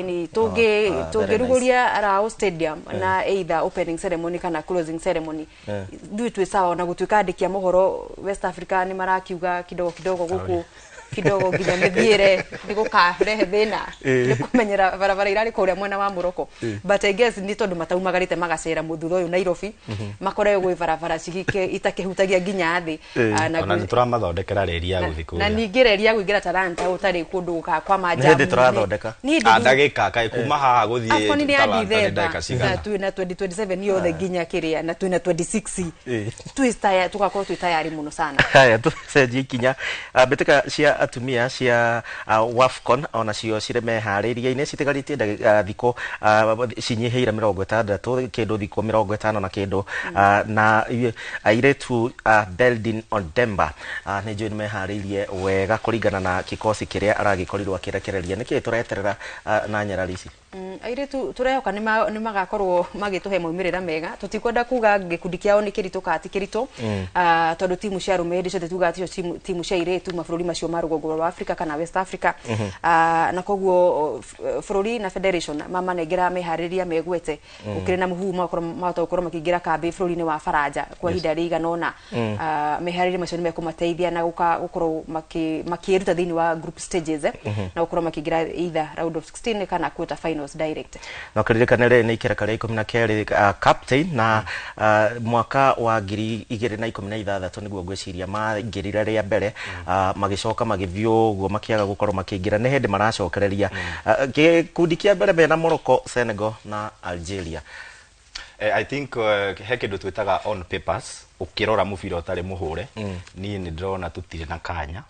ni toge ruguria Arao Stadium na either opening ceremony kana closing ceremony duitwe sawa na gutuika andikia mohoro West Africa ni marakiuga kidogo guku kidogo ginya mithiire ndigukarehe thina ndikumenyera barabara irari kuria mwena wa Morocco but I guess ni tondu mataumagarite magacera muthuro uyu Nairobi makore gwe barabara cigike itakehutagia ginya thi na niturathondekera reri ya guthi kuria na ningi reri ya guingira Talanta utari kundu ka kwa majamu ni turathondeka ndagika kai kuma haha guthie Talanta tu na 2027 yo the ginya kiria na tu na 26 twista tukakorwo twitayari muno sana haya tu seji kinya beteka cia atumia cia Wafcon ona cio cireme harĩria-inĩ citigaritie thikũ cinyiheire 60 kĩndũ thikũ 50 na kĩndũ na airetu Beldin Ondemba nĩ njũĩ nĩmeharĩirie wega kũringana na kikosi kĩrĩa aragĩkorirwo akĩrekereria nĩkĩ tũreterera na nyarari ici airetu turehoka nĩ magakorwo magĩtũhe moimĩrĩra mega tutikwenda kuga gĩkundi kĩao nĩ kĩritũ ka ti kĩritũ tondũ timu cia arũme hĩndĩ ciothe tuga atĩ timu cia airetu mabũrũri macio ma rũgongo rwa Africa kana West Africa na koguo bũrũri na federation mamanengera meharĩria megwete ukire na muhu mahota gũkorwo makĩingĩra kambĩ bũrũri-inĩ wa Faranja kwa ihinda rĩigana ũna meharĩria macio nĩ mekũmateithia na gũkorwo makĩruta thĩinĩ wa group stages na gũkorwo makĩingĩra either round of 16 kana quarter finals direct na kĩririkane rĩ nĩ ikereka rĩa 12 captain na mwaka wa 2016 nĩguo ngwĩciria maingĩrire rĩa mbere magicoka magithio guo makiaga gukorwo makiingira ne hindi maracokereria gikundi kia mbere mena Morocco, Senegal na Algeria. I think he kindu twitaga on papers ukirora mubira utari muhure ni ndirona tutire na kanya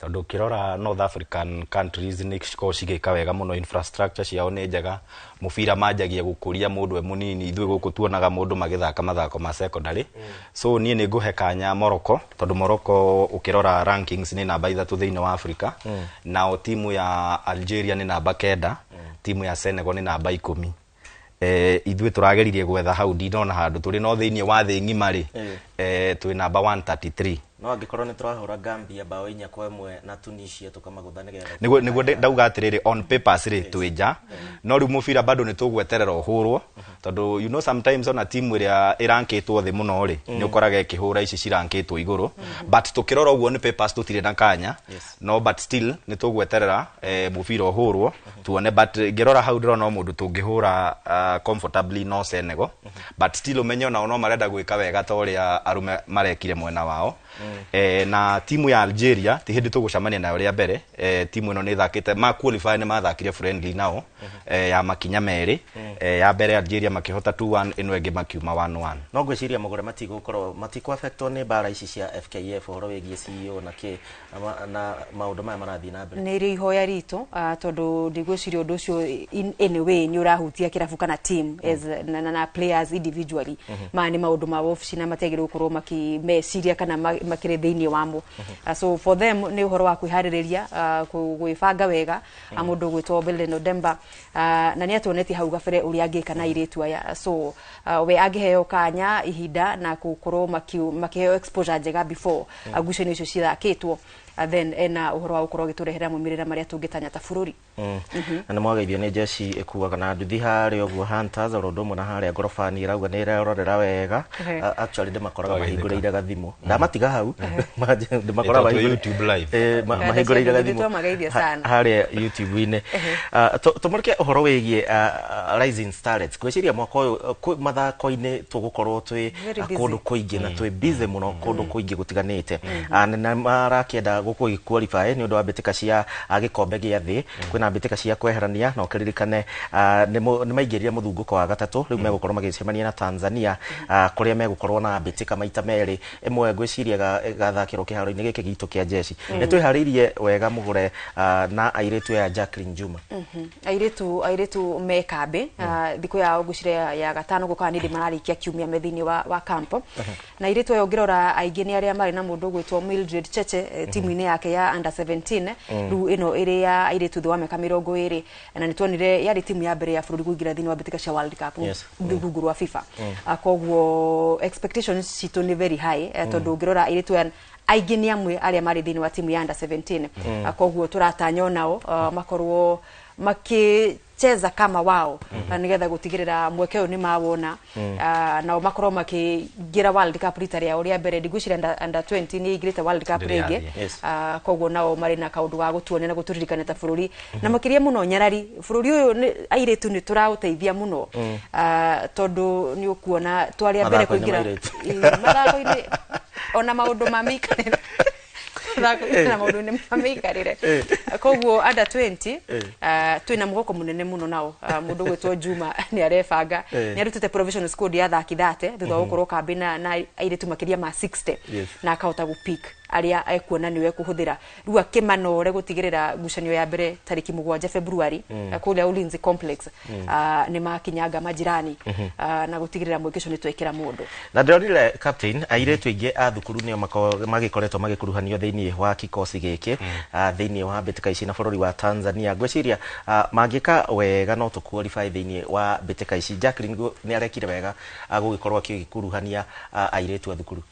tondu ukirora North African countries ni cigika wega muno infrastructure ciao ni njega mubira manjagia gukuria mundu munini ithuĩ guku tuonaga mundu magithaka mathako ma secondary so nie ni nguhe kanya Morocco tondu Morocco ukirora rankings ni namba 3 thĩinĩ wa Africa na timu ya Algeria ni namba 9 timu ya Senegal ni namba 10 ithuĩ turageririe gwetha hau ndinona handu turi no thĩinĩ wa thĩ ng'ima ri twi namba 133 no angikorwo ni turahura Gambia bao 4-1 na Tunisia tukamaguthanĩra niguo ndauga atiriri on papers ri twinja no riu mubira bado ni tugweterera uhurwo tondu you know sometimes on a team iria irankitwo thi muno ri ni ukoraga ikihura ici cirankitwo iguru but tukirora uguo ni papers tutire na kanya no but still ni tugweterera mubira uhurwo tuone but ngirora hau ndirona mundu tungihura comfortably no Senegal but still umenye ona no marenda gwika wega ta uria arume marekire mwena wao na timu ya Algeria ti hindi tugucamania nayo ria mbere timu ino ni thakite ma qualify ni mathakire friendly nao ya makinya meri ya mbere Algeria makihota 2-1 ino enge makiuma 1-1 no ngwiciria magore matigukorwo matiko affectwo ni bara ici cia FKF horo wegie CEO na maundu maya marathii na mbere ni ri ihoya ritu tondu ndigwiciria undu ucio in any way ni urahutia kirabu kana team as na players individually mani maundu ma office na mategire gukorwo makimeciria kana makire thĩinĩ wamo so for them ni uhoro wa kwĩharĩrĩria gwĩbanga wega mundu gwĩtwo Beldin Ondemba na ni atuoneti hau gabere uria angĩka na airetu aya so we angĩheo kanya ihinda na gukorwo makiheo exposure njega before agucanio icio cithakĩtwo then ena uhoro wa gukorwo giturehera mumirira maria tungitanya ta bururi na mwageithio ni jeshi ikuaga na nduthi hari oguo Hunters orondo mona hari ngorofani irauga ni irorera wega actually ndimakoraga mahingũrĩire gathimu ndamatiga hau ndimakoraga YouTube live mahingũrĩire gathimu hari YouTube-inĩ tumurike uhoro wigie Rising Starlets gwiciria mwaka uyu mathako-inĩ tugukorwo twi kundu kuingi na twi busy muno kundu kuingi gutiganite na marakienda guku qualify ni undu wa mbitika cia gikombe gia thi kwina mbitika cia kweherania no kiririkane ni maingĩrire muthunguko wa gatatu riu megukorwo magicemania na Tanzania kuria megukorwo na mbitika maita meri imwe gwiciria gathakiro kiharo-inĩ giki gitu kia jeshi ni twihariirie wega mugure na airetu ya Jacqueline Juma airetu mekambe thiku ya guciria ya gatano gukana ndi mararikia kiumia methini wa camp na airetu yo ngirora aingĩ ni aria mari na mundu gwitwo Mildred Cheche timu-inĩ yake ya under 17 riu ino iri ya airetu thwa meka 20 na nitwonire yari timu ya mbere ya bũrũri kuingira thini wa mbitika cia World Cup rungu rwa FIFA koguo expectations citu ni very high tondu ngirora airetu aingĩ ni amwe aria mari thini wa timu ya under 17 koguo turatanya nao makorwo cheza kama wao nigetha gutigirira mweke uyu ni mawona na makorwo makigira World Cup rita ria uria mbere ndigwicira under 20 ni igirite World Cup rege koguo nao mari na kaundu ga gutuonia na guturirikana ta bururi na makiria muno Nyarari bururi uyu airetu ni turauteithia muno tondu ni ukuona twari mbere kuingira mathako-ini ona maundu mamikanira na maundu ni mamikarire koguo under 20 twina mugoko munene muno nao mundu gwetwo Juma ni arebanga ni arutite provisional squad ya thaki thate thutha gukorwo kambi na airetu makiria ma 60 na akahota gupick aria ekuona niwe kuhuthira riu akimanore gutigirira ngucanio ya mbere tariki 7 February kuria Ulinzi Complex ni makinyanga majirani na gutigirira mwekesho ni twekera mundu na ndorire captain airetu ingi a thukuru ni magikoretwo magikuruhanio thiini wa kikosi giki thiini wa mbitika ici na bururi wa Tanzania gweciria mangika wega no tuqualify thiini wa mbitika ici Jacqueline ni arekire wega gugikorwo akikuruhania airetu a thukuru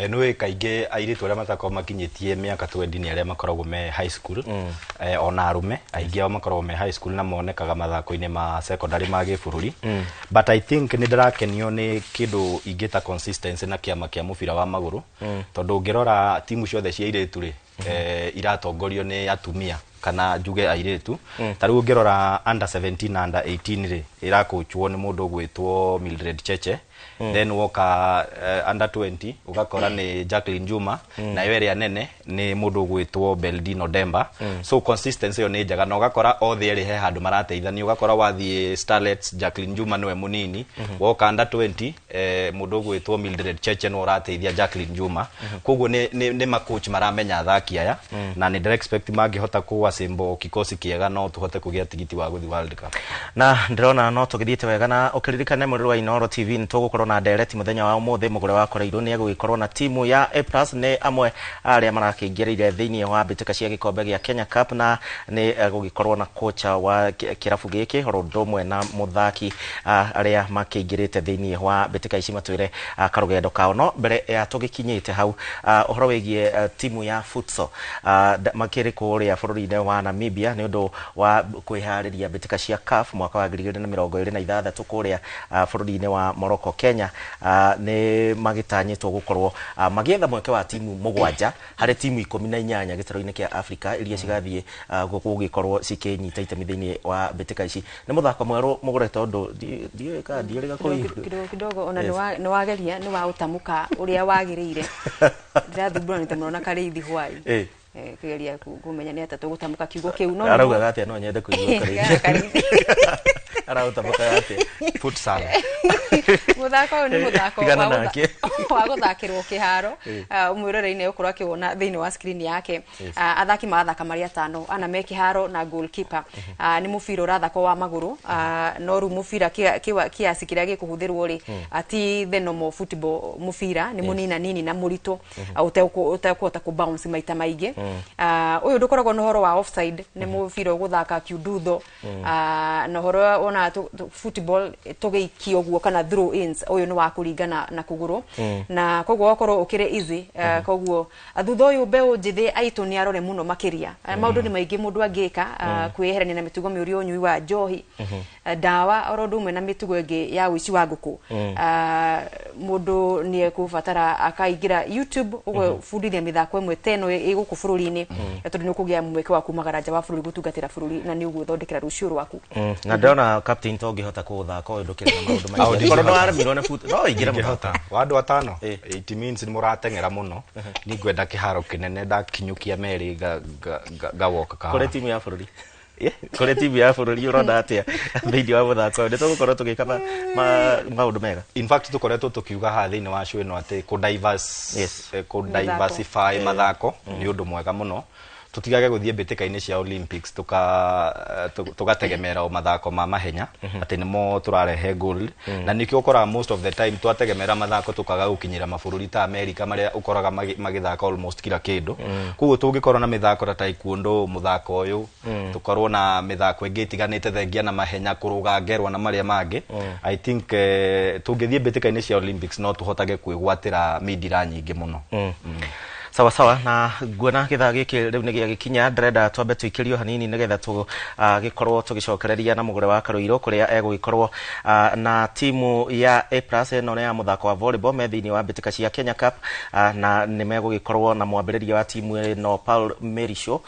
nwe kainge airetu aria matako makinyitie miaka 20 ni aria makoragwo me high school ona arume aingi ao makoragwo me high school na monekaga mathako-ini ma secondary ma gibururi but I think ni ndirakenio ni kindu ingita consistency na kiama kia mubira wa maguru tondu ngirora timu ciothe cia airetu ri iratongorio ni atumia kana njuge airetu tariu ngirora under 17 na under 18 ri irakochwo ni mundu gwitwo Mildred Cheche then woka under 20 ugakora ni Jacqueline Juma na iweria nene ni mundu gwitwo Beldino Demba so consistency yo ni njaga na ugakora othe eri he handu marateithania ugakora wathie Starlets Jacqueline Juma niwe munini woka under 20 mundu gwitwo Mildred Cheche no rateithia Jacqueline Juma koguo ni makoach maramenya athaki aya na ni direct expect magihota kuwa simbo kikosi kiega no tuhote kugia tigiti wa guthi World Cup na ndirona no tugithiite wega na ukiririkane muri wa Inooro TV ni tugukorwo na direct muthenya wa umuthi mugure wa koreirwo ni agugikorwo na timu ya A+ ni amwe aria marakingirire thiini wa mbitika cia gikombe gia Kenya Cup na ni agugikorwo na kocha wa kirabu giki Rodomwe na muthaki aria makingirite thiini wa mbitika ici matwire karugendo kao no mbere ya tugikinyite hau uhoro wigie timu ya futsal makiri kuria bururi-ini wa Namibia ni undu wa kwihariria mbitika cia CAF mwaka wa 2026 kuria bururi-ini wa Morocco Kenya ni magitanyitwo gukorwo magietha mweke wa timu 7 hari timu 18 gitaro-ini kia Africa iria cigathie gugikorwo cikinyita itemi thiini wa mbitika ici ni muthako mweru mugure tondu ndieka ndieriga kidogo ona ni wageria ni wa utamuka uria wagirire ndirathubura ni tamurona karithi hwai kigeria kumenya ni atatu gutamuka kiugo kiu no arauga ati no nyende kuigua karithi arautamuka ati futsal muthako ni muthako wa guthakirwo kiharo umwirore-ini ukorwo akiwona thiini wa screen yake athaki mathaka maria 5 ana me kiharo na goalkeeper ni mubira urathako wa maguru no ru mubira kiasi kiria gikuhuthirwo ri ati the normal football mubira ni munina nini na murito utekota ku bounce maita maingi uyu ndukoragwo no horo wa offside ni mubira uguthaka kiudutho no horo ona football tugeikio guo kana throw ins uyu ni wa kuringana na kuguru na koguo okorwo ukire easy koguo athutho uyu beu njithi aitu ni arore muno makiria maundu ni maingi mundu angika kweherania na mitugo miuri unyui wa njohi dawa orodu mwe na mitugo ingi ya wici wa nguku mundu ni ekubatara akaigira YouTube ugufundithia mithako imwe teno iguku bururi-ini tondu ni kugia mweke wa kumagara nja wa bururi gutungatira bururi na ni uguthondekera rucio rwaku na ndona captain tongihota kuthaka uyu ndukira na maundu maingi kono no armirwo na foot no ingira muthaka wandu atano it means ni muratengera muno ni gwenda kiharo kinene ndakinyukia meri gawoka ka kore timu ya bururi kore timu ya bururi urona atia thiini wa muthako ni tugukorwo tugika maundu mega in fact tukoretwo tukiuga ha thiini wa show ino ati ku diversify mathako ni undu mwega muno tutigage guthie mbitika-ini cia Olympics tugategemera o mathako ma mahenya ati nimo turarehe gold na nikio ukora most of the time twategemera mathako tukaga gukinyira mabururi ta America maria ukoraga magithaka almost kila kindu kuguo tungikorwo na mithako ta taekwondo muthako uyu tukorwo na mithako ingi tiganite thengia na mahenya kuruga ngerwa na maria mangi I think tungithie mbitika-ini cia Olympics no tuhotage kwigwatira midira nyingi muno sawa sawa na nguona githa giki riu ni gikinya ndrenda twambe tuikirio hanini nigetha tu gikorwo tugicokereria na mugure wa Karuiro kuria egugikorwo na timu ya A+ no ya muthako wa volleyball methini wa mbitika cia Kenya Cup na ni megugikorwo na mwambiriria wa timu no Paul Merisho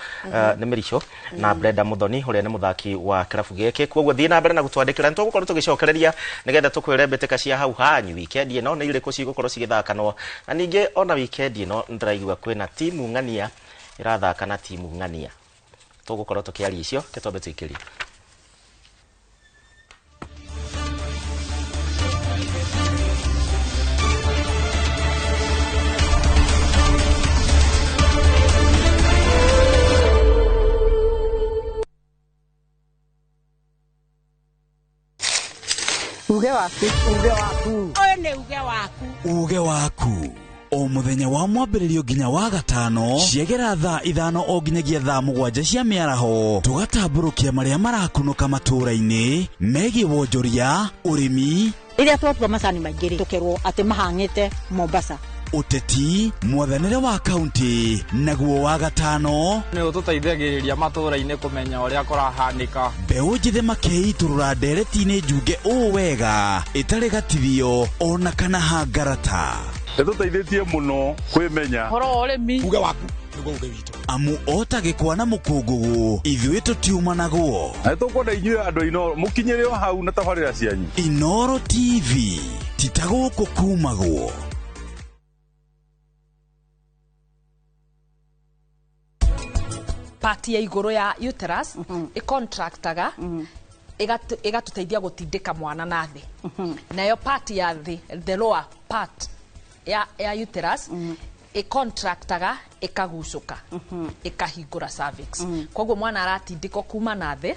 ni Merisho na Brenda Muthoni uria ni muthaki wa kirabu giki kwoguo thii na mbere na gutwandikira ntugukorwo tugicokereria nigetha tukwire mbitika cia hau hanyu weekend ino ni iriku cigukorwo cigithakanwo na ninge ona weekend ino ndiraigua kwina timu ngania irathaka na timu ngania tugukorwo tukiaria icio ketombe tuikirie uge waku oyo ne uge waku o muthenya wa mwambiririo nginya wa gatano ciegera thaa 5 o nginyagia thaa 7 cia miaraho tugatamburukia maria marakunuka matura-ini megie wonjoria urimi iria twatua macani maingiri tukerwo ati mahangite Mombasa uteti mwathanire wa kaunti naguo wa gatano ni ututeithagiriria matura-ini kumenya uria kurahanika mbeu njithe makeiturura ndereti-ini njunge wega itari gatithio ona kana hangarata tuteithĩtie muno kwimenya horo urimi uge waku niguo uge witu amu otagikwa na mukungugu ithuĩ tutiuma naguo na tukwenda inyuĩ andũ ino mukinyire o hau na tabarĩra cianyu Inoro TV titaguku kumagwo party ya iguru ya uterus icontractaga igatuteithia gutindika mwana na thi nayo part ya the lower part ya uterus icontractaga ikagucuka ikahingura cervix kwoguo mwana aratindiko kuma na thi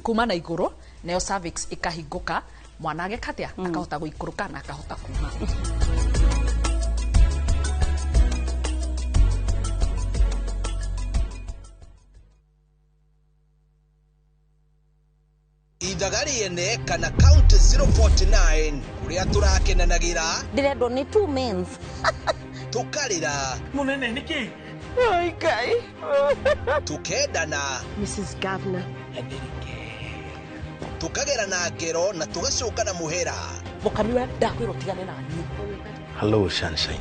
kuma na iguru nayo cervix ikahinguka mwana agekatia akahota guikuruka na akahota kuma Idagari ene kana count 049 kuria turakenanagira ndiredo ni 2 men's tukarira munene niki ai kai tukedana Mrs. Governor tukagera na ngero na tugacoka na muhera mukamiwa ndakwiro tigane na ni hello sunshine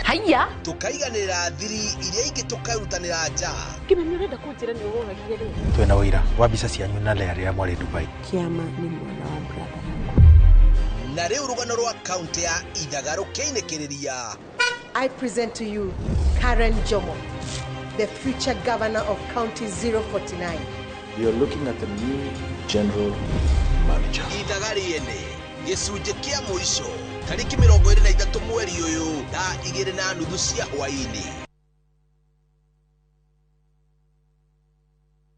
haya tukaiganira thiri iria ingi tukarutanira nja kimenyo renda kunjira ni ugogagie ri twena wira wa mbica cianyu na lea ria mwari Dubai kiama ni mwana wa brother na riu rugano rwa county ya Ithagaro keinekereria I present to you Karen Jomo, the future governor of County 049. You're looking at the new general manager. Idagari ene gicunje kia muico tariki 23 mweri uyu thaa 2:30 cia hwaini.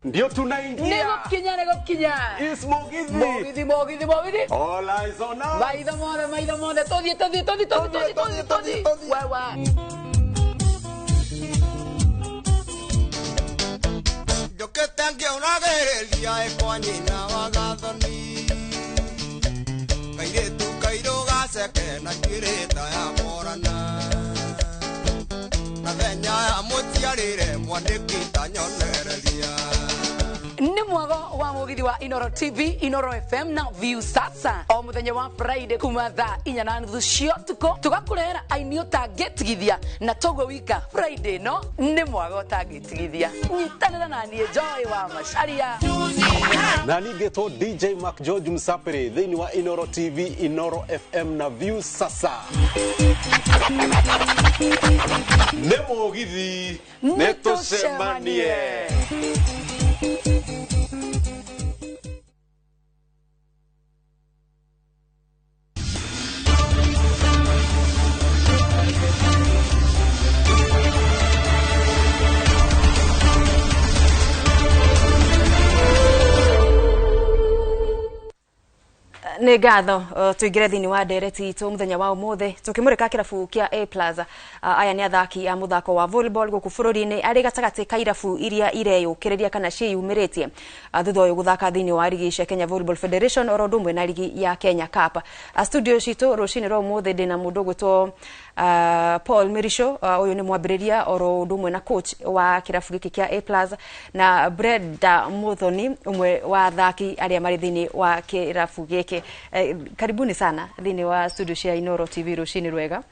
ndio tunaingia nego kinya is Mogithi all eyes on us maitho mothe todhi wawa Joketangia unagereria ekwanyina wagathoni kaire tu kairo gaseke na kireta ya morana na venya ya mutiarire mwandikita nyonereria ni mwago wa Mugithi wa Inoro TV, Inoro FM na View sasa o muthenya wa Friday kuma thaa 4:30 cia tuko tugakurera aini utangitigithia na togwe wika Friday no ni mwago utangitigithia nyitanira na nie Joy wa Macharia na nigeto DJ Mark George Msapere thini wa Inoro TV, Inoro FM na View sasa ne Mugithi netucemanie nä ngatho tå ingä re thä inä wa ndereti itå må thenya wa å må thä tå kä må rä ka kä rabu kä a Plaza. Aya nä athaki a må thako wa volleyball gå kå bå rå ri-inä arä gatagatä ka irabu iria ireyå kä rä ria kana ciäyumä rä tie thutha å yå gå thaka thä inä wa rigi cia Kenya Volleyball Federation oro ndå mwe na rigi ya Kenya Cup. Studio citå rå cinä rwa å må thä ndä na må ndå gwä two Paul Mirisho å yå nä mwambä rä ria oro ndå mwe na coach wa kä rabu gä kä kä a Plaza na Brenda Muthoni umwe wa athaki arĩa marĩ thĩinĩ wa kĩrabu gĩkĩ. Karibuni sana thĩinĩ wa studio cia Inoro TV rũcinĩ rwega.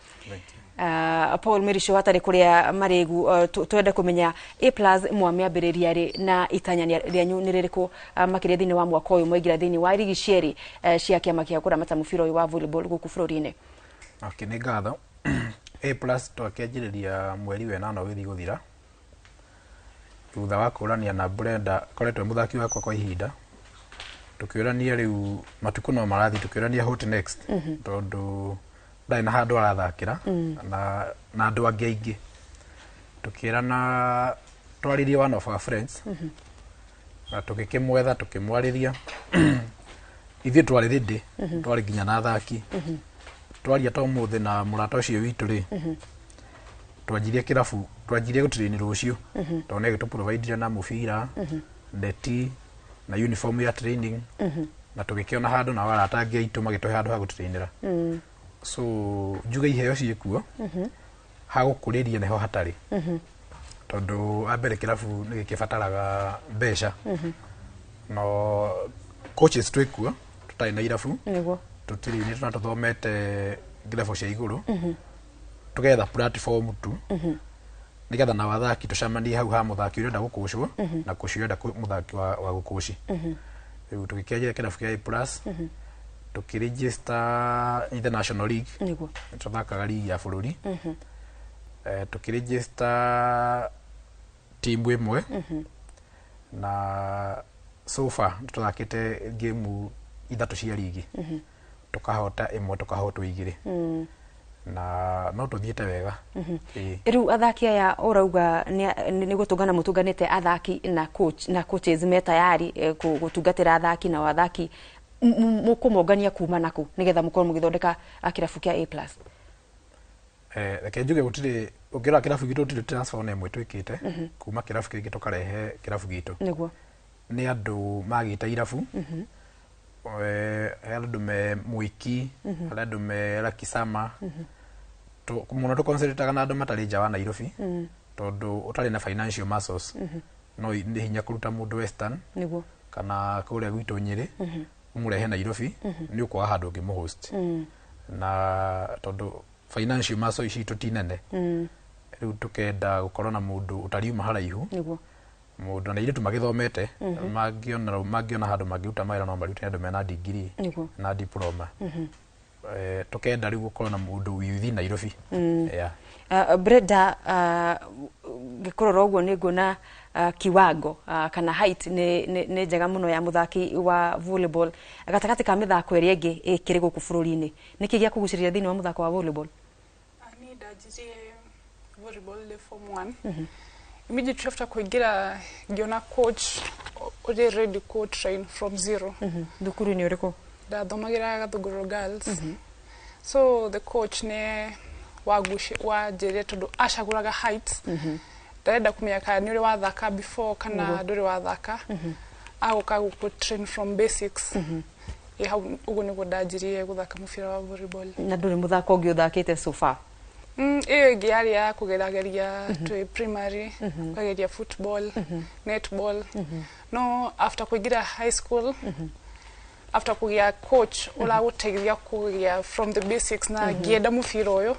Paul Mirisho hatarĩ kũrĩa marĩgu twende kũmenya A+ mwamĩambĩrĩria rĩ na itanya rĩanyu nĩ rĩrĩkũ makĩria thĩinĩ wa mwaka ũyũ mwaingĩra thĩinĩ wa rigi cierĩ cia kĩama gĩa kũramata mũbira ũyũ wa volleyball gũkũ bũrũri-inĩ? Okay, nĩ ngatho. A+ twakĩanjĩrĩria mweri wenana ũgĩthiĩ gũthira thutha wa kũrania na Brenda koretwo mũthaki wakwa kwa ihinda tukiurania riu matukũ no marathi tukiurania hot next tondu ndai na handu arathakira na andu angi aingi tukirana twaririe one of our friends na tukikimwetha tukimwariria ithuĩ twari ready twari nginya na athaki twaria to mũthĩ na mũrata ũcio witũ ri twanjirie kirabu twanjirie gũtrain rũciũ tondu nĩ gĩtũprovide na mũbira neti na uniform ya training na tũgĩkĩona handũ na warata angĩ aitũ magĩtũhe handũ ha gũtrainĩra so njuga iheo ciĩkuo ha gũkũrĩria nĩho hatarĩ tondũ ambere kĩrabu nĩ gĩkĩbataraga mbeca no coaches twĩkuo tũtarĩ na irabu tũtirĩ nĩ tũthomete level cia igũrũ tũgetha platform tu nigetha na wathaki tucamanie hau ha muthaki urenda gũkũcwo na kũcio urenda muthaki wa gũkũci rĩu tũgĩkĩanjĩra kĩrabu kĩa A+ tũkĩregister international league nĩguo tũthakaga ligi ya bũrũri tũkĩregister timu ĩmwe na so far tũthakĩte game 3 cia ligi tukahota ĩmwe tukahotwo 2 na no tuthiĩte wega. Rĩu athaki aya ũrauga nĩ gũtũngana mũtũnganĩte athaki na coaches me tayari gũtungatĩra athaki na athaki mũkũmongania kuma nakũ nĩgetha mũkorwo mũgĩthondeka kĩrabu kĩa A+. Reke njuge gũtirĩ ũngĩrora kĩrabu gitũ gũtirĩ transfer na ĩmwe twĩkĩte kuma kĩrabu kĩngĩ tũkarehe kĩrabu gitũ nĩguo nĩ andũ magĩte irabu andũ me Mwiki andũ me Lakisama muno tukoncentrataga na andũ matarĩ nja wa Nairobi tondu ũtarĩ na financial muscles no nĩ hinya kũruta mũndũ Western nĩguo kana kũrĩa gwitũ Nyĩrĩ ũmũrehe Nairobi nĩ ũkwaga handũ ũngĩmũhost na tondu financial muscles ici tũtinene rĩu tũkenda gũkorwo na mũndũ ũtariuma haraihu nĩguo mũndũ na iretu magĩthomete mangĩona handũ mangĩruta mawĩra no marute andũ mena degree na diploma tũkenda rĩu gũkorwo na mũndũ within Nairobi. Brenda ngĩkũrora ũguo nĩ nguona kiwango kana height nĩ njega mũno ya mũthaki wa volleyball gatagatĩ ka mĩthako ĩrĩa ĩngĩ ĩkĩrĩ gũkũ bũrũri-inĩ nĩkĩ gĩa kũgucĩrĩria thĩinĩ wa mũthako wa volleyball? Niĩ ndanjirie volleyball form 1 immediately after kuingira ngiona coach already coach train from zero. Thukuru ni uriko? Ndathomagira Gathungũrũ Girls. So the coach ne wanjĩrire tondu acagũraga height. Ndarenda kũmenya kana nĩ ũrĩ wathaka before kana ndũrĩ wathaka. Agoka gũkũ train from basics. Hau ũguo nĩguo ndanjirie gũthaka mũbira wa volleyball. Na ndũrĩ mũthako ũngĩ ũthakĩte so far? Iyo ĩngĩ yarĩ ya kũgerageria twĩ primary, kũgeria football, netball. No after kũingĩra high school, after kũgĩa coach ũragũteithia kũgĩa from the basics na ngĩenda mũbira ũyũ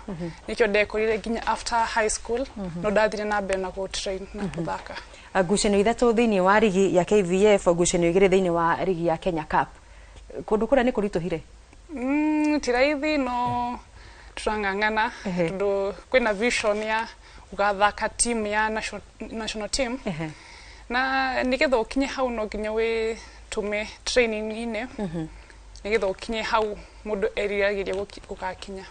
nĩkĩo ndekorire nginya after high school no ndathire na mbere na gũtrain na gũthaka. Ngucanio ithatũ thĩinĩ wa rigi ya KVF, ngucanio igĩrĩ thĩinĩ wa rigi ya Kenya Cup. Kũndũ kũrĩa nĩ kũritũhire? Ti raithi no turang'ang'ana tondu kwina vision ya ugathaka team ya national team na nigetha ukinye hau no nginya we tume training ine nigetha ukinye hau mundu eriragĩria gukakinya.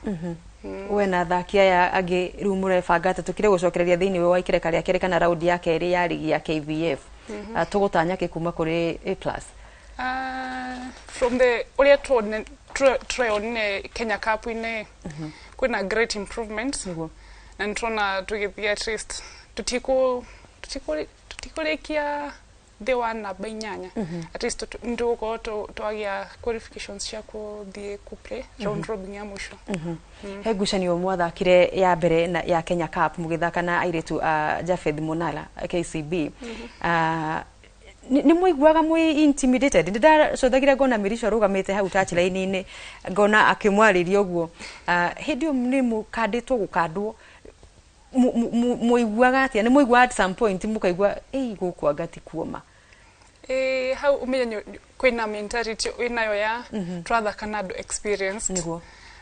We na athaki aya angĩ rĩu mũrebanga tũkire gũcokereria thĩinĩ wa ikereka rĩa kerĩ kana raundi ya kerĩ ya rigi ya KVF tũgũtanya kĩ kuma kũrĩ A+? From the uria tureonire Kenya Cup ine kwina great improvements na nitona tugithia at least tutikurekia the one na bainyanya at least nduko twagia qualifications cia kuthie kuplay round robin ya mwisho he gucanio mwathakire ya mbere ya Kenya Cup mugithaka na airetu Jafeth Monala KCB ni muiguaga mwi intimidated ndacothagira ngona Mirisho rugamite hau touch line-ini ngona akimwariria uguo hindi ni mukanditwo gukandwo muiguaga atia ni muigua at some point mukaigua guku agati kuoma how umenya kwina mentality inayo ya trathaka na experience niguo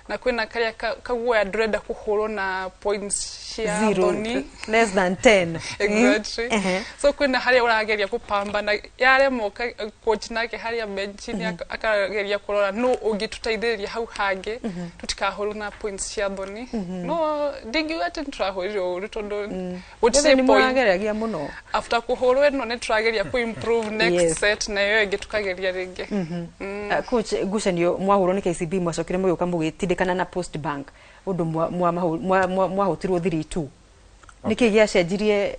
na kwina karia kagua ndurenda kuhurwo na points cia thoni less than 10 exactly so kwina haria urageria kupamba na yare moka coach nake haria bench ni akageria kurora no ungituteithiriria hau hange tutikahurwo na points cia thoni no dingi ati ntrahurwo uru tondu gutise point muno after kuhurwo no ne turageria ku improve next set na yo ingi tukageria ringi coach gucanio mwahurwo ni KCB mwacokire mugiuka mugitindikana na Post Bank undu mwahutirwo 3-2 niki giacenjirie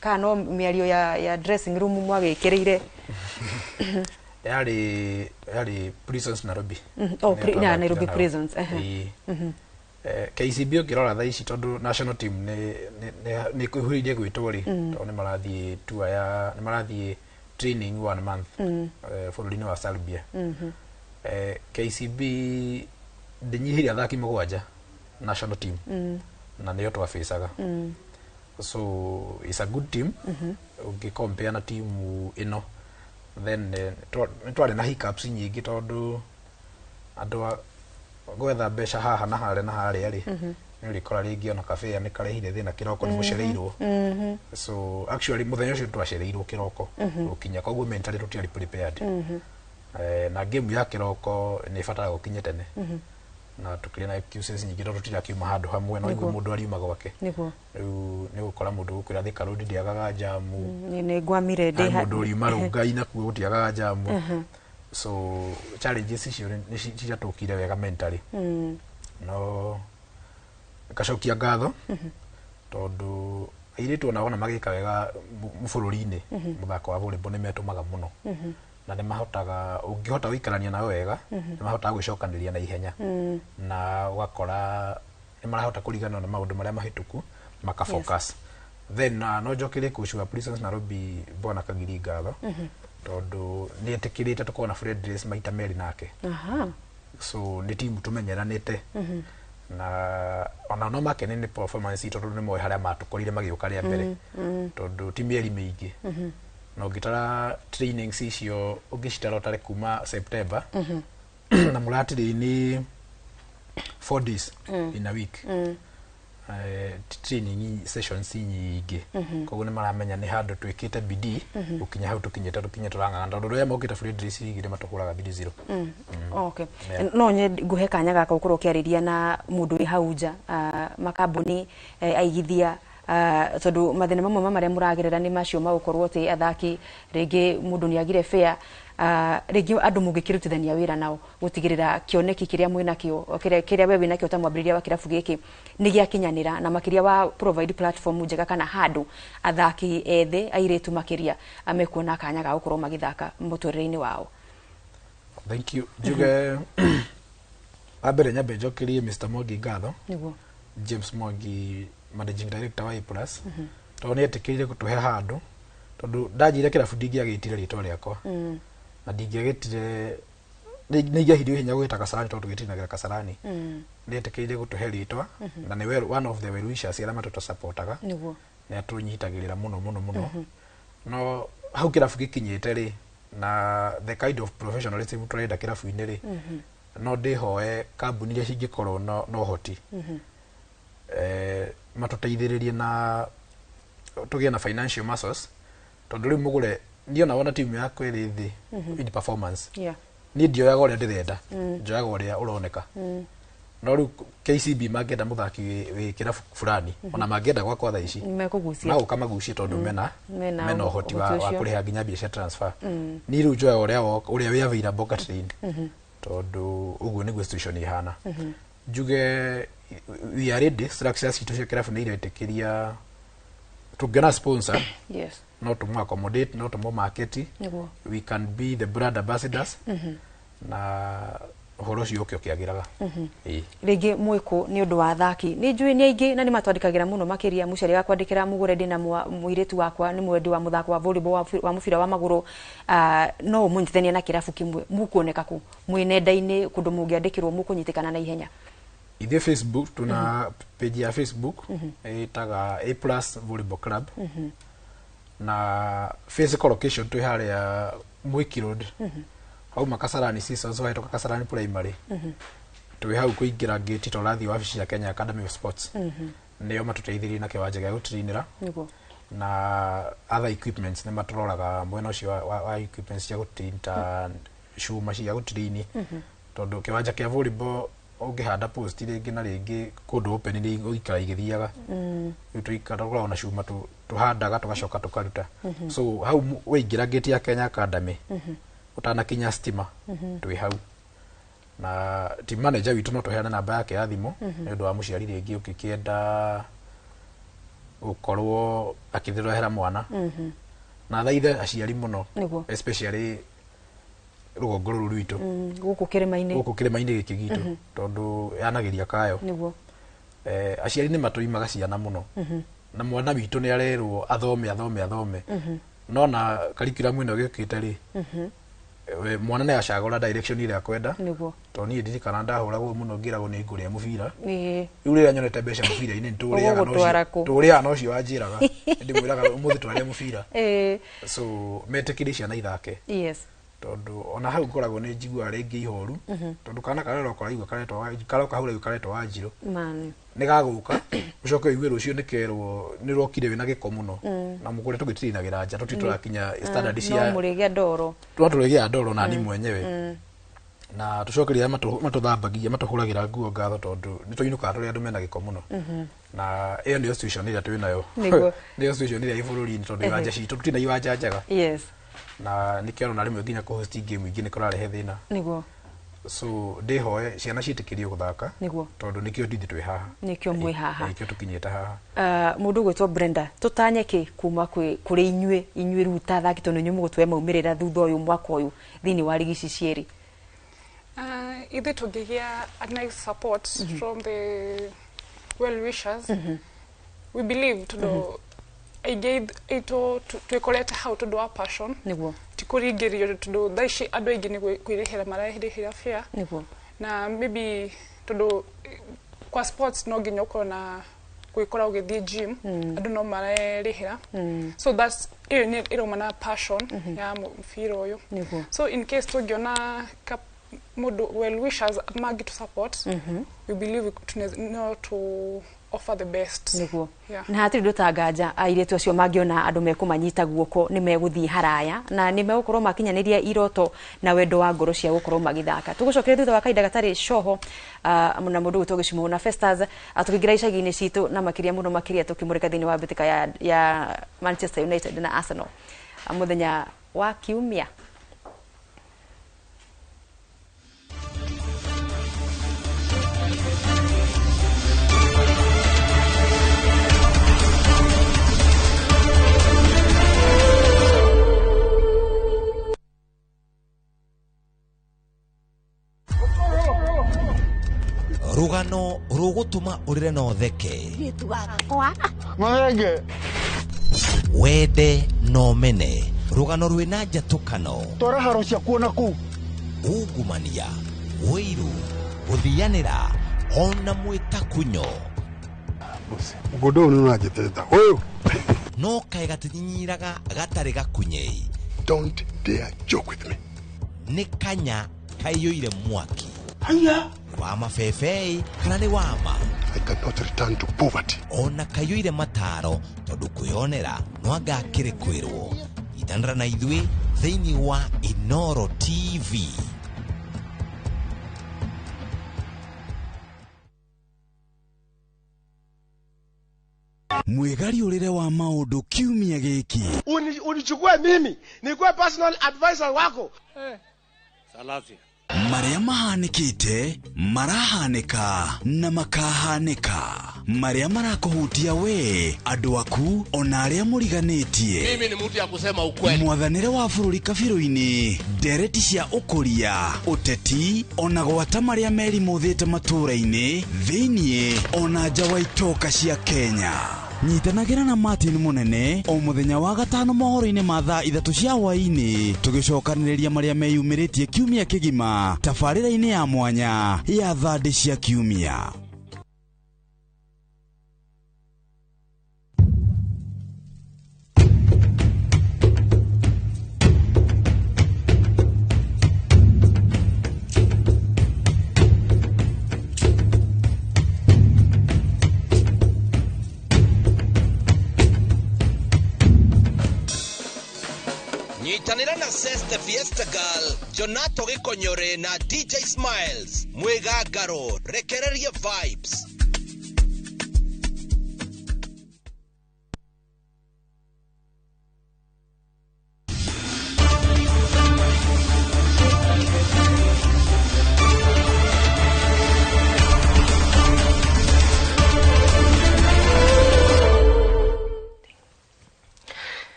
kana miario ya dressing room mwagikireire yari Prisons Nairobi Nairobi Prisons KCB ukirora tha ici tondu national team ni kuhuririe gwitwori tondu ni marathie tour ya ni marathie training 1 month bururi-ini wa Serbia KCB ndinyihiria athaki mugwanja national team na niyo twaficaga so it's a good team ugicompare na team ino then twari na hiccups nyingi tondu andu gwetha mbeca haha na hare na hare ari ni rikora ringi ona cafe ni karehire thina kiroko ni mucereirwo so actually muthenya ucio twacereirwo kiroko ukinya koguo mentally tutiari prepared na game ya kiroko ni fatara gukinya tene na tukiri na excuses nyingi tondu tutikiuma handu hamwe no igwe mundu ariuma gwake niguo riu ni gukora mundu gukwira Thika Road ndiagaga jamu ni gwamire ndi mundu ariuma rungai na kuo gutiagaga jamu so challenges icio ni ciatukire wega mentally no kacokia ngatho tondu airitu ona magika wega bururi-ini muthako wa volleyball ni metumaga muno na ni mahotaga ungihota wikarania nawe wega ni mahotaga gwicokaniria na ihenya na ugakora ni marahota kurigana na maundu maria mahituku maka focus then no njokire kushua Prisons Nairobi Bwana Kagiri ngatho tondu ni etikirite tukona Fred Race maita meri nake so ni timu tumenyeranite na ona no makene ni performance tondu ni moe haria matukorire magiuka ria mbere tondu timu eri mingi no gitara trainings icio ungicitara tare kuma September na muratiri ni 4 days in a week training sessions nyingi koguo ni maramenya ni handu twikite bidii ukinya hau tukinyete turanganga tondu ria mokite Fred Race igire matuhuraga 3-0 okay no nye nguhe kanya gaka ukorwo kiariria na mundu wi hau nja makambuni aigithia tondu mathina mamwe maria muragerera ni macio magukorwo ti athaki ringi mundu ni agire fair ringi andu mungikirutithania wira nao gutigirira kioneki kiria mwina kio kiria we wina kio ta mwambiriria wa kirabu giki ni giakinyanira na makiria wa provide platform njega kana handu athaki ethe airetu makiria amekuona kanya ga gukorwo magithaka muturire-ini wao. Thank you Juga abere nyabe jokirie Mr. Mogi ngatho niguo James Mogi managing director wa A+ tondu ni etikirire gutuhe handu tondu ndajire kirabu ndingiagitire ritwa riakwa na ndingiagitire nigiahirio hinya gwita Kasarani tondu gitinagira Kasarani ni etikirire gutuhe ritwa na ni one of the well wishers aria matuto supportaga niguo ni atunyitagirira muno no hau kirabu gikinyite ri na the kind of professionalism turenda kirabu-ini ri no ndihoe kambuni iria cingikorwo no hoti matuteithiririe na tugie na financial muscles tondu riu mugure ndiona wona timu yaku iri thi in performance ni ndioyaga uria ndirenda njoyaga uria uroneka no riu KCB mangenda muthaki wi kirabu fulani ona mangenda gwakwa tha ici mekugucia na ukamagucia tondu mena uhoti wa kuriha nginya mbia cia transfer ni riu njoyaga uria wi available Catherine tondu uguo niguo situation ihana njuge we are ready structures itu cia kirabu ni iretikiria tungena sponsor yes no to accommodate no to market we can be the brand ambassadors na horo cio kio kiagiraga rigi mwiko ni undu wa thaki ni njui ni aingi na ni matwandikagira muno makiria muciari wa kwandikira mugure ndina muiretu wakwa ni mwendi wa muthako wa volleyball wa mufira wa maguru no munyithania na kirabu kimwe mukuoneka ku mwinenda-ini kundu mungiandikirwo mukunyitikana na ihenya ithe Facebook tuna page ya Facebook itaga A+ Volleyball Club na physical location tu hali ya Mwiki Road au Makasarani Seasons wa itoka Kasarani Primary tuwe hau kuingira gate tolathi wabici ya Kenya Academy of Sports nio matuteithirie na kiwanja gya gutrinira na other equipments ne matroraga mwena ucio wa equipments cia gutinta shuma cia gutrini tondu kiwanja kia volleyball ungihanda post ringi na ringi kundu open ni uikara igithiaga tuikara na shuma tuhandaga tugacoka tukaruta so hau wingira gate ya Kenya Academy utana kinya stima twi hau na team manager witu no tuheana namba yake ya thimu ni undu wa muciari ringi ukikienda ukorwo akithirehera mwana na thaithe aciari muno especially rugongo ruru rwitu guku kirima-ini giki gitu tondu yanagiria kayo niguo aciari ni matuimaga ciana muno na mwana witu ni arerwo athome no na curriculum ino gikite ri mwana ne acagura direction ile akwenda niguo to ni ndirikana ndahuragwo muno ngiragwo ni nguria mubira uri anyonete besha mubira ine turiaga no cio anjiraga ndimwiraga umuthi tware mubira so metekirisha na ithake yes tondu ona hau ngoragwo ni njigua ringi ihoru tondu kana karero koraigwa karetwa hura karetwa wanjiru mani ni gaguka ucoke igwe rucio ni kerwo ni rokire wina giko muno na mugure tugitinagira nja tutiturakinya standard cia no murigia ndoro twaturigia ndoro na ni mwenyewe na tucokeria matuthambagia matuhuragira nguo ngatho tondu ni tuinuka turi andu mena giko muno na iyo ni situation ira twi nayo ni situation ira ibuluri ni tondu wanja citu tutina iwanja njaga yes na nikiona na rimwe nginya kuhost game ingine kurarehe thina niguo so ndihoe ciana citikirio guthaka niguo tondu nikio ndithi twi haha nikio mwi haha nikio tukinyete haha mundu gwitwo Brenda tutanye ki kuma kuri inyue ruta thaki tondu nyumu gutwe maumirira thutha uyu mwaka uyu thini wa ligi cieri ithe tugigia a nice support from the well wishers we believe to ito twikorete how to do our passion niguo tikuringirio tundu thaici andu aingi ni kwirihira marahirihira fia niguo na maybe tundu kwa sports no nginya ukona gwikora ugithie gym andu no marahirihira so that's iromana passion ya mufira uyu so in case tungiona mudu well wishers magi to support we believe to offer the best niguo na hatiri ndutanganja airetu acio mangiona andu mekumanyita guoko ni meguthii haraya na ni megukorwo makinyaniria iroto na wendo wa ngoro cia gukorwo magithaka tugucokere thutha wa kaida gatari shoho na mundu gutogicimo na Festas atukigira icagi-ini citu na makiria muno makiria tukimurika thini wa bitika ya Manchester United na Arsenal muthenya wa kiumia rugano rugutuma urire no theke gitu gakwa ngenge wende no mene rugano rwina njatukano tora haro cia kuona ku ungumania wiru guthianira ona mwitakunyo mugodo ni unajiteta wewe no kai gatinyiraga gatari gakunyei don't dare joke with me ni kanya kayoire mwaki haya wa mafefei kana ni wama I cannot return to poverty ona kayoire mataro tondu kwionera no agakire kwirwo itandra na ithwi thiini wa Inoro TV mwigari urire wa maundu kiumia giki unichukue mimi nikuwe personal advisor wako Salafia maria mahanikite marahanika na makahanika maria marakuhutia we andu aku ona aria muriganitie. Mimi ni mtu ya kusema ukweli. Mwathanire wa bururi kabiru-ini ndereti cia ukuria uteti ona gwata maria meri muthite matura-ini thiini ona nja wa itoka cia Kenya. Nyitanagira na Martin Munene o muthenya wa gatano mohoro-ini ma thaa 3 cia hwaini tugicokaniriria maria meyumiritie kiumia kigima tabarira-ini ya mwanya ya thandi cia kiumia. Nyitanira na Seste Fiesta Girl, Jonato Gikonyore na DJ Smiles, Mwegagaro, rekereria vibes.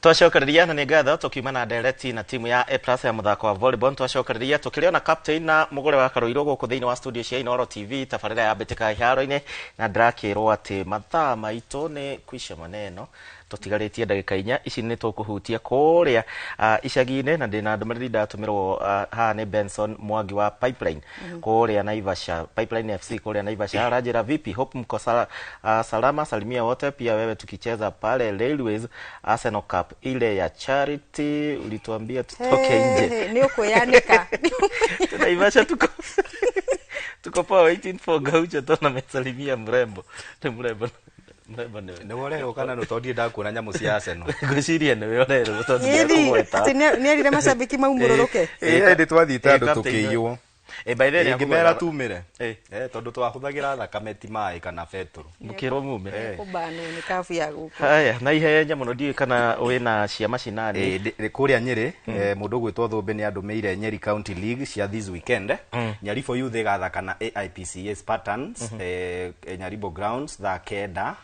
Twacokeriria na nigatha tukiuma na direct na timu ya A+ ya muthako wa volleyball. Twacokeriria tukiriona captain na mugore wa Karoiro guku thiini wa studio cia Inoro TV tabarira ya bitika iharo-ini na ndrakirwo ati mathaa maitu ni kwisha maneno tutigaritie ndagika 4 ici ni tukuhutia kuria icagi-ini na ndina ndumiriri ndatumirwo ha ni Benson Mwangi wa Pipeline kuria Naivasha. Pipeline FC kuria Naivasha. Rajira vipi? Hope mko salama. Salimia wote pia wewe tukicheza pale Railways Arsenal Cup ile ya charity ulituambia tutoke nje. Ni uko yanika. Naivasha tuko pa waiting for Gaucho tona mesalimia mrembo. Ni mrembo. Ni wale kana no todi da kuona nyamu cia Arsenal. Ngwiciria ni wale ro todi kumweta. Ni ari mashabiki maumuroroke. Ndi twathita andu tukiywo. By the way ngimera tumire. Tondu twahuthagira thakame ti mai kana petro. Mukiro mume. Kubano ni kafu ya guku. Haya na ihenya muno ndi kana wina cia macinani. Kuria Nyeri mundu gwitwo Thumbe ni andumeire Nyeri County League cia this weekend. Nyaribo youth igathaka na AIPCA Spartans Nyaribo Grounds thaa kenda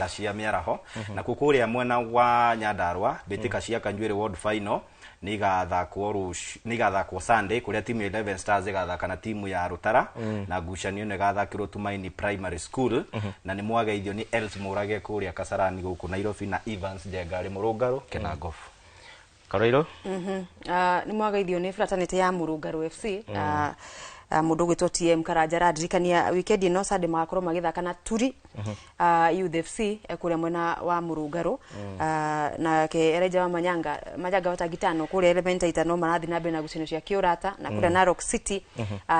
cia miaraho na kukuria mwena wa Nyandarua bitika cia Kanjwiri World Final nigathakwo Sunday kuria timu ya 11 Stars igathaka na timu ya Rutara na ngucanio ni gathakirwo Tumaini Primary School na ni mwageithio ni Els Murage kuria Kasarani guku Nairobi na Evans Jengari Murungaro Kenagofu. Karoiro ni mwageithio ni Fraternity ya Murungaro FC mundu gwitwo TM Karanja radirikania weekend ino Sunday magakorwo magithaka na Turi Youth FC kuria mwena wa Murungaro na ke Reja wa Manyanga watagitano kuria Elementaita no marathi na mbere na gucino cia Kiurata na kuria Narok City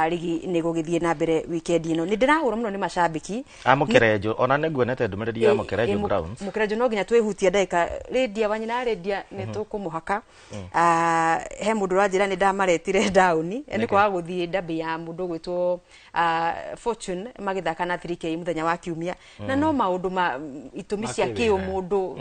ligi ni gugithie na mbere weekend ino ni ndirahura muno ni mashabiki Mukerejo ona neguonete ndumiriri ya Mukerejo Grounds Mukerejo no ginya twehutia ndaika redia wanyina redia ni tukumuhaka he mundu rajira ni ndamaretire down ni kwa guthie dabi ya mundu gwitwo Fortune magithaka na 3K muthenya wa kiumia na no maundu ma itumi cia kiumundu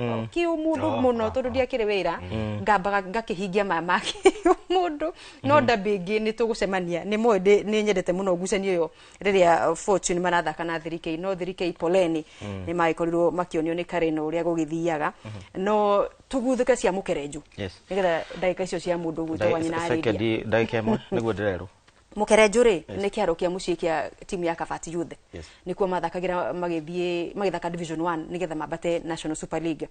muno tondu ndiakire wira ngambaga ngakihingia mama kiumundu no ndabingi ni tugucemania ni mwende ni nyendete muno ngucanio yo riria Fortune marathaka na 3K no 3K poleni ni maikorirwo makionio ni Kareno uria gugithiaga no tuguthuka cia Mukereju nigetha ndagika icio cia mundu gwitwo wanyina ariria ndagika imwe niguo ndirero Mukereju ri ni kiaro kia mucii kia timu ya Kafati Youth nikuo mathakagira magithaka Division 1 nigetha mabate National Super League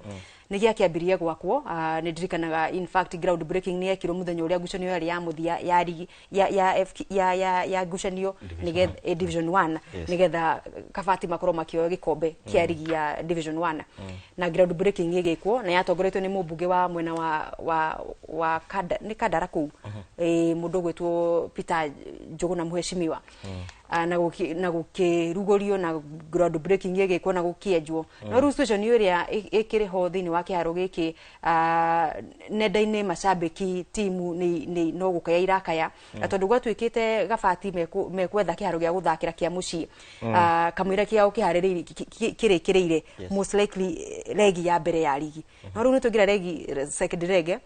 ni gia kiambiria gwakwo ni ndirikanaga in fact ground breaking ni ekirwo muthenya uria ngucanio yari ya muthia ya ligi ya ngucanio nigetha Division 1 nigetha Kafati makorwo makioya gikombe kia ligi ya Division 1 na ground breaking igikwo na yatongoretwo ni mubunge wa mwena wa Kadara kuu mundu gwitwo Peter Njuguna muheshimiwa na gukirugorio na ground breaking igikwo na gukienjwo no rule station iria ikire ho thini wa kiharo giki nenda-ini macambiki timu ni no gukaya irakaya tondu gwatwikite gabati mekwetha kiharo gia guthakira kia mucii kamwira kiao kirekireire most likely regi ya mbere ya ligi no riu nitugira regi second regi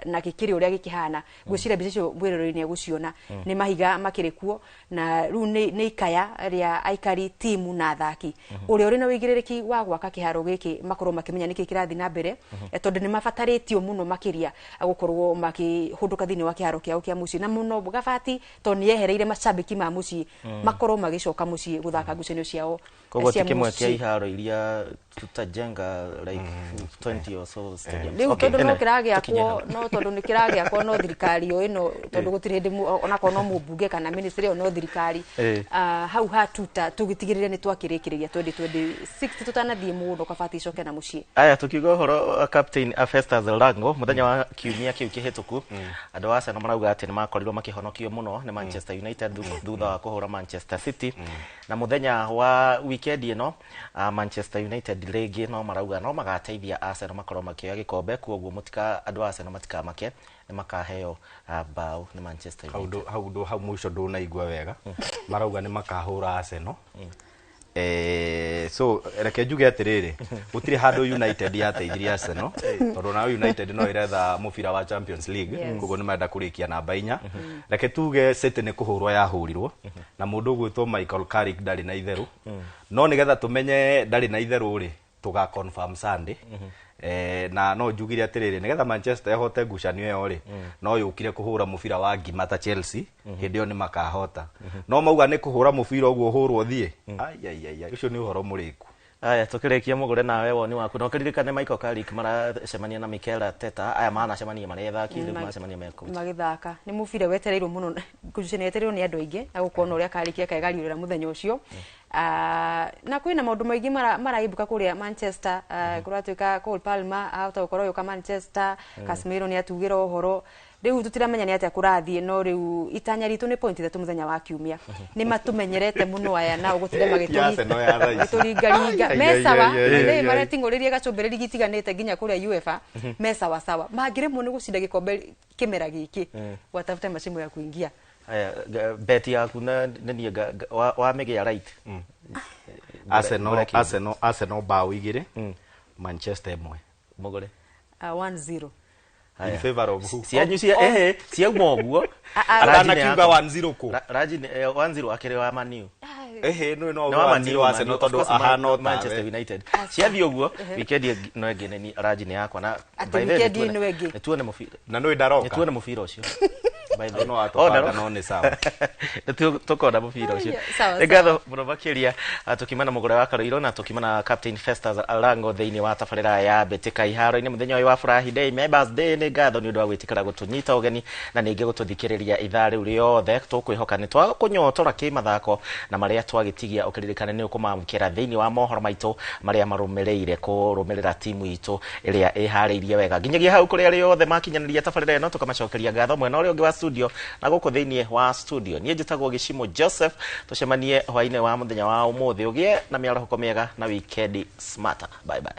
na kikiri uria gikihana gwicira mbica cio mwiroroi-ini aguciona ni mahiga makirikuo na riu ni ikaya ria aikari timu na athaki uria uri na wigiririki wa gwaka kiharo giki makorwo makimenya niki kirathi na mbere tondu ni mabataritio muno makiria gukorwo makihunduka thini wa kiharo kiao kia mucii na muno gabati to ni yehereire macambiki ma mucii makorwo magicoka mucii guthaka ngucanio ciao kogo tikimwe kia iharo iria tutajenga like 20 or so stadiums okay no kiragia kwa no tondu ni kiragia kwa no thirikari yo ino tondu gutire ndi ona kono mubunge kana ministry no thirikari hau hatuta tugitigirire ni twakirikiria 2026 tutanathie mundo kabati icoke na mucii aya tukigo horo captain Festus Lango muthenya wa kiumia kiu kihituku andu wa Arsenal marauga ati ni makorirwo makihonokio muno ni Manchester United thutha wa kuhura Manchester City na muthenya wa weekend ino Manchester United regi no marauga no magateithia Arsenal makorwo makioya gikombe kuoguo mutika andu Arsenal matika make ni makaheo bao ni Manchester United hau mwisho nduna igwa wega marauga ni makahura Arsenal so reke njuge atiriri gutire handu United yateithirie Arsenal tondu na United no iretha mubira wa Champions League koguo ni menda kurikia namba 4 reke tuge City ni kuhurwa yahurirwo na mundu gwitwo Michael Carrick ndari na itheru no nigetha tumenye ndari na itheru ri tuga confirm Sunday na no njugire atiriri nigetha Manchester yahote ngucanio yo ri no yukire kuhura mubira wa ngimata Chelsea hindio ni makahota no mauga ni kuhura mubira uguo hurwo thie ai ucio ni uhoro muriku aya tukirekia mugure nawe woni waku no kiririkane Michael Carrick maracemania na Mikel Arteta aya manacemania marethaki ndio maracemania meko magithaka ni mubira wetereirwo muno ngucanio yetereirwo ni andu aingi agukorwo uria Carrick akaigariurira muthenya ucio na kwina maundu maingi maraibuka kuria Manchester kuratwika Cole Palmer auta gukorwo yuka Manchester Casemiro ni atugira uhoro riu tutiramenya ni atia kurathie no riu itanya ritu ni point 3 muthenya wa kiumia ni matumenyerete muno aya na ugutire magituringa mesawa ni maratinguririe gacumbiriri gitiganite ginya kuria UEFA mesawa sawa magiremwo ni gucinda gikombe kimera giki watafute macimu ya kuingia aya bet yaku na ni wa mege ya right Arsenal bao igire Manchester 1 mugore 1-0 in favor of who sia moguo arana kiuga 1-0 ko Raji 1-0 akere wa Man U no 1-0 Arsenal tondu ahana Manchester United cia thio guo weekend no engene ni Raji ni yakwa na by the way tuone mufira na no ndaroka tuone mufira ucio by the no atopanga no ni sawa tukona mufira ucio ngatho muno makiria tukimana mugore wa Karoiro na tukimana captain Festus Lango thiini wa tabarira ya betika iharo-ini muthenya uyu wa furahi day my birthday ni ngatho ni undu wa gwitikira gutunyita ugeni na ningi gututhikiriria ithaa riu riothe tukwihoka ni twa kunyotora kimathako na maria twagitigia ukiririkane ni ukumamukira thiini wa mohoro maitu maria marumireire kurumirira timu itu iria ihariirie wega nginyagia hau kuria riothe makinyaniria tabarira ino tukamacokeria ngatho mwena uria ungi wa studio na guku thiini wa studio nie njitagwo Gishimo Joseph tucemanie hwaine wa muthenya wa umuthi ugie na miarahoko miega na weekend smarter bye bye